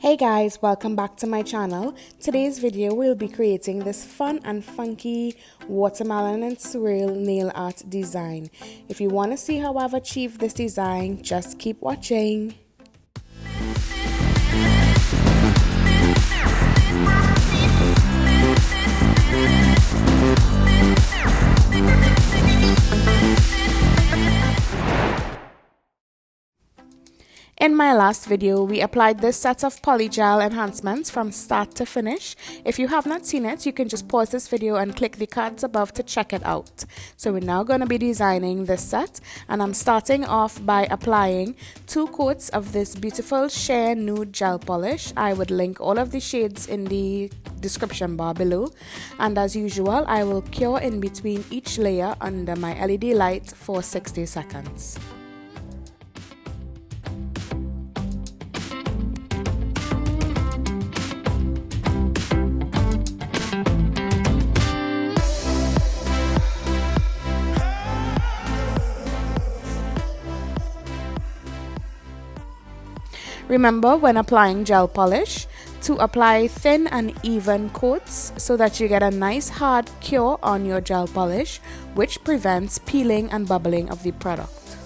Hey guys, welcome back to my channel. Today's video we'll be creating this fun and funky watermelon and swirl nail art design. If you want to see how I've achieved this design, just keep watching. In my last video, we applied this set of polygel enhancements from start to finish. If you have not seen it, you can just pause this video and click the cards above to check it out. So we're now going to be designing this set, and I'm starting off by applying 2 coats of this beautiful sheer nude gel polish. I would link all of the shades in the description bar below, and as usual, I will cure in between each layer under my LED light for 60 seconds. Remember, when applying gel polish, to apply thin and even coats so that you get a nice hard cure on your gel polish, which prevents peeling and bubbling of the product.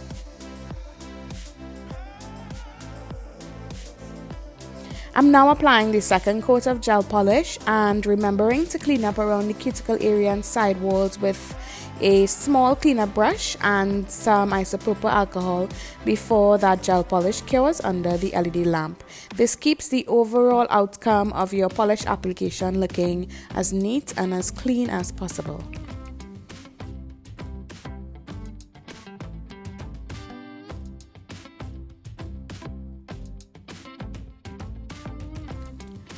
I'm now applying the second coat of gel polish and remembering to clean up around the cuticle area and side walls with a small cleanup brush and some isopropyl alcohol before that gel polish cures under the LED lamp. This keeps the overall outcome of your polish application looking as neat and as clean as possible.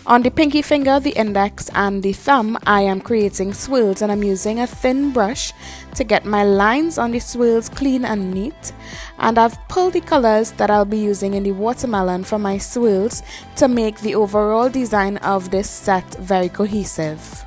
On the pinky finger, the index and the thumb, I am creating swirls, and I'm using a thin brush to get my lines on the swirls clean and neat. And I've pulled the colors that I'll be using in the watermelon for my swirls to make the overall design of this set very cohesive.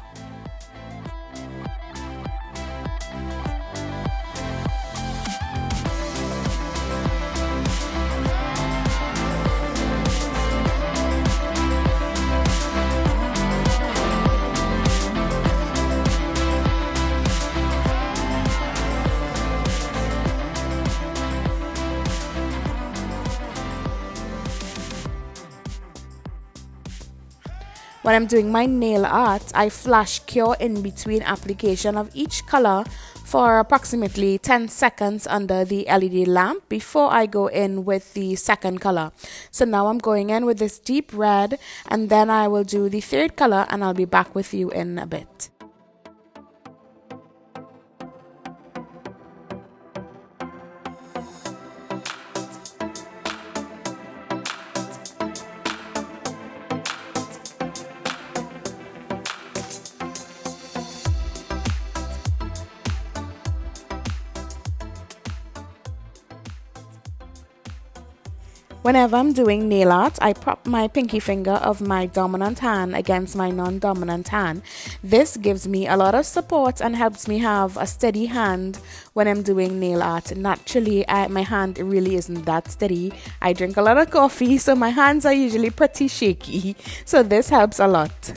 When I'm doing my nail art, I flash cure in between application of each color for approximately 10 seconds under the LED lamp before I go in with the second color. So now I'm going in with this deep red, and then I will do the third color, and I'll be back with you in a bit. Whenever I'm doing nail art, I prop my pinky finger of my dominant hand against my non-dominant hand. This gives me a lot of support and helps me have a steady hand when I'm doing nail art. Naturally, my hand really isn't that steady. I drink a lot of coffee, so my hands are usually pretty shaky. So this helps a lot.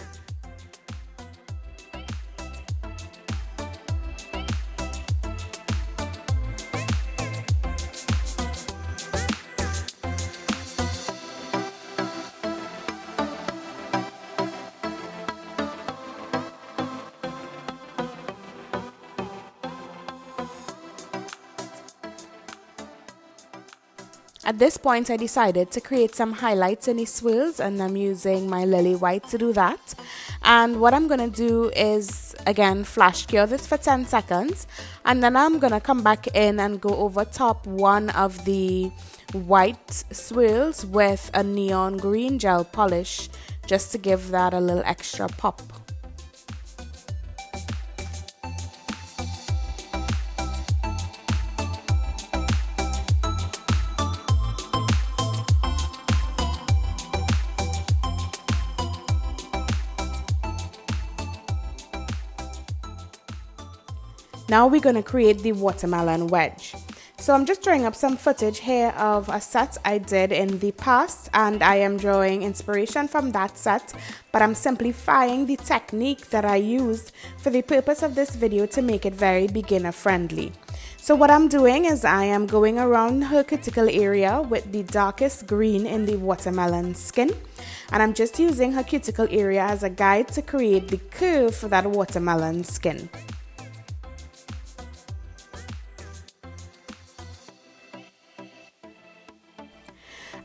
At this point, I decided to create some highlights in the swirls, and I'm using my Lilly White to do that. And what I'm going to do is, again, flash cure this for 10 seconds. And then I'm going to come back in and go over top one of the white swirls with a neon green gel polish, just to give that a little extra pop. Now we're going to create the watermelon wedge. So I'm just drawing up some footage here of a set I did in the past, and I am drawing inspiration from that set, but I'm simplifying the technique that I used for the purpose of this video to make it very beginner friendly. So what I'm doing is I am going around her cuticle area with the darkest green in the watermelon skin, and I'm just using her cuticle area as a guide to create the curve for that watermelon skin.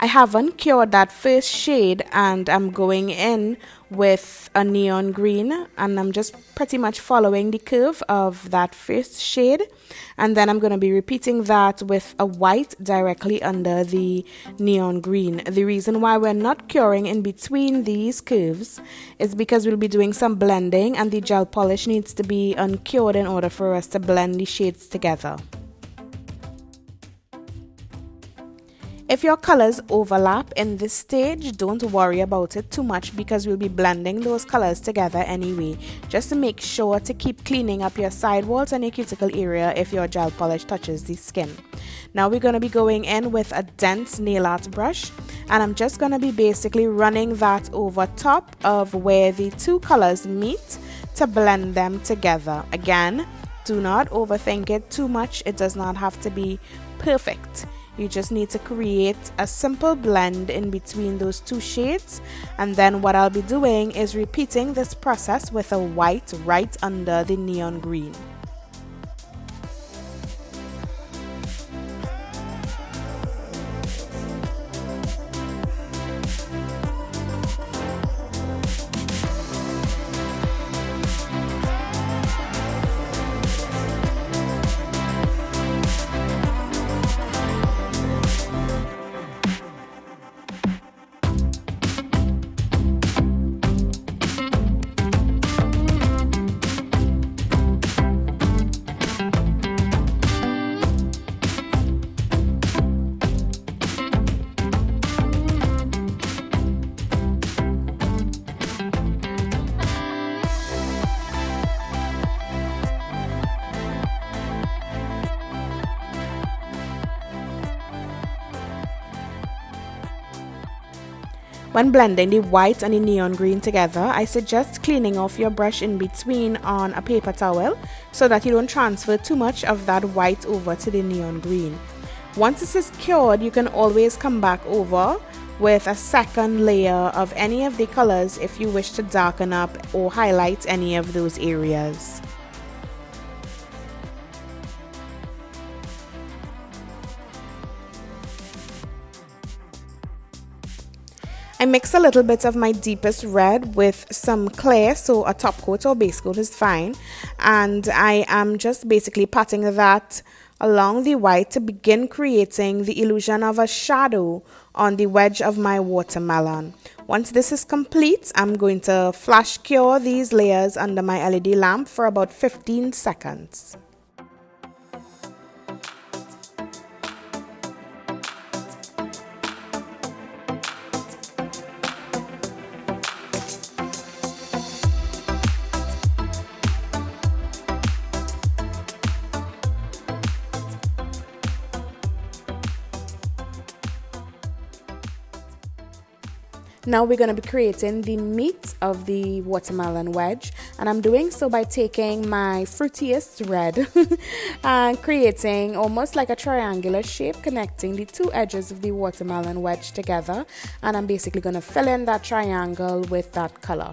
I haven't cured that first shade, and I'm going in with a neon green, and I'm just pretty much following the curve of that first shade, and then I'm going to be repeating that with a white directly under the neon green. The reason why we're not curing in between these curves is because we'll be doing some blending, and the gel polish needs to be uncured in order for us to blend the shades together. If your colors overlap in this stage, don't worry about it too much because we'll be blending those colors together anyway. Just to make sure to keep cleaning up your sidewalls and your cuticle area if your gel polish touches the skin. Now we're going to be going in with a dense nail art brush, and I'm just going to be basically running that over top of where the two colors meet to blend them together. Again, do not overthink it too much. It does not have to be perfect. You just need to create a simple blend in between those two shades, and then what I'll be doing is repeating this process with a white right under the neon green. When blending the white and the neon green together, I suggest cleaning off your brush in between on a paper towel so that you don't transfer too much of that white over to the neon green. Once this is cured, you can always come back over with a second layer of any of the colors if you wish to darken up or highlight any of those areas. I mix a little bit of my deepest red with some clear, so a top coat or base coat is fine, and I am just basically patting that along the white to begin creating the illusion of a shadow on the wedge of my watermelon. Once this is complete, I'm going to flash cure these layers under my LED lamp for about 15 seconds. Now we're going to be creating the meat of the watermelon wedge, and I'm doing so by taking my fruitiest red and creating almost like a triangular shape connecting the two edges of the watermelon wedge together, and I'm basically going to fill in that triangle with that color.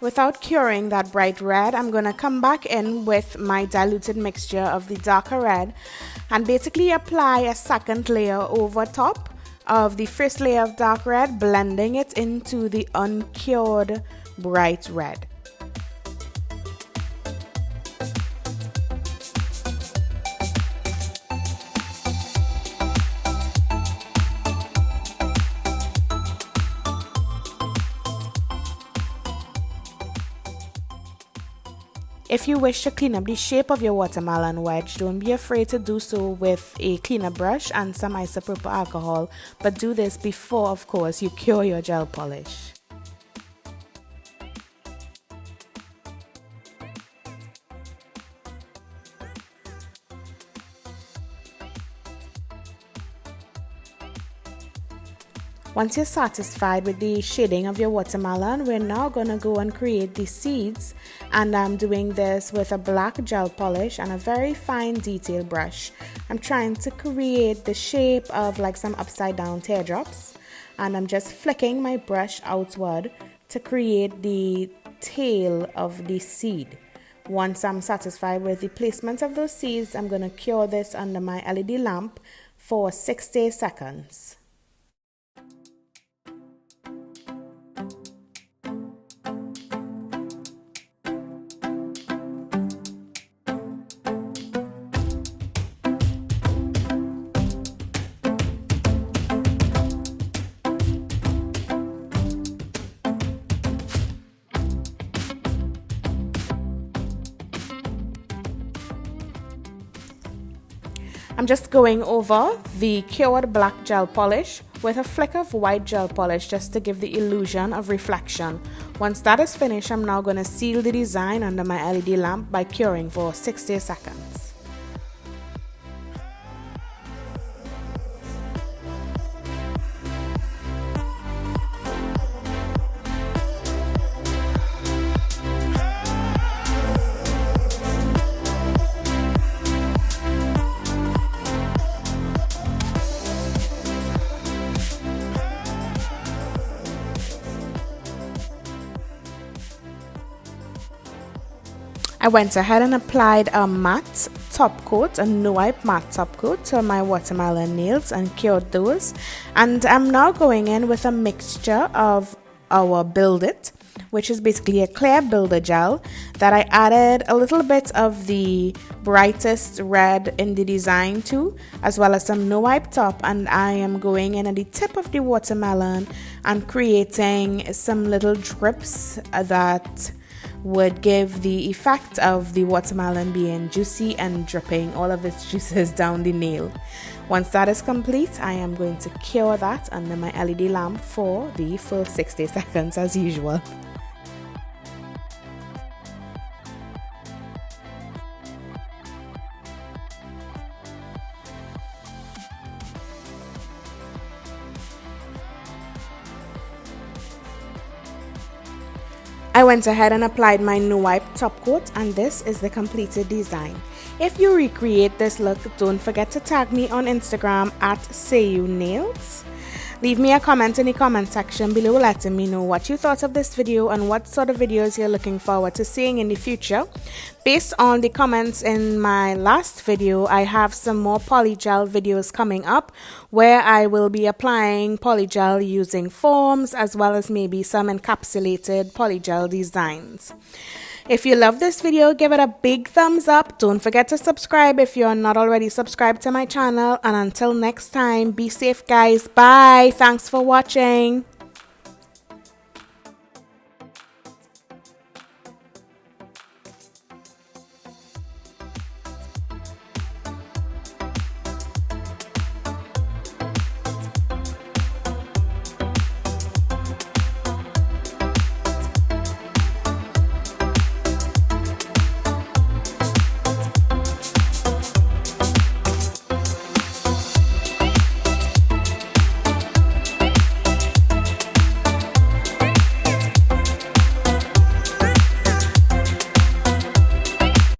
Without curing that bright red, I'm going to come back in with my diluted mixture of the darker red and basically apply a second layer over top of the first layer of dark red, blending it into the uncured bright red. If you wish to clean up the shape of your watermelon wedge, don't be afraid to do so with a cleaner brush and some isopropyl alcohol, but do this before, of course, you cure your gel polish. Once you're satisfied with the shading of your watermelon, we're now going to go and create the seeds, and I'm doing this with a black gel polish and a very fine detail brush. I'm trying to create the shape of like some upside down teardrops, and I'm just flicking my brush outward to create the tail of the seed. Once I'm satisfied with the placement of those seeds, I'm going to cure this under my LED lamp for 60 seconds. I'm just going over the cured black gel polish with a flick of white gel polish just to give the illusion of reflection. Once that is finished, I'm now going to seal the design under my LED lamp by curing for 60 seconds. I went ahead and applied a matte top coat, a Nude White matte top coat to my watermelon nails and cured those. And I'm now going in with a mixture of our Build It, which is basically a clear builder gel that I added a little bit of the brightest red in the design to, as well as some Nude White top, and I am going in at the tip of the watermelon and creating some little drips that would give the effect of the watermelon being juicy and dripping all of its juices down the nail. Once that is complete, I am going to cure that under my LED lamp for the full 60 seconds as usual. I went ahead and applied my Nude White top coat, and this is the completed design. If you recreate this look, don't forget to tag me on Instagram at SayYouNails. Leave me a comment in the comment section below letting me know what you thought of this video and what sort of videos you're looking forward to seeing in the future. Based on the comments in my last video, I have some more polygel videos coming up where I will be applying polygel using forms as well as maybe some encapsulated polygel designs. If you love this video, give it a big thumbs up. Don't forget to subscribe if you're not already subscribed to my channel. And until next time, be safe, guys. Bye. Thanks for watching.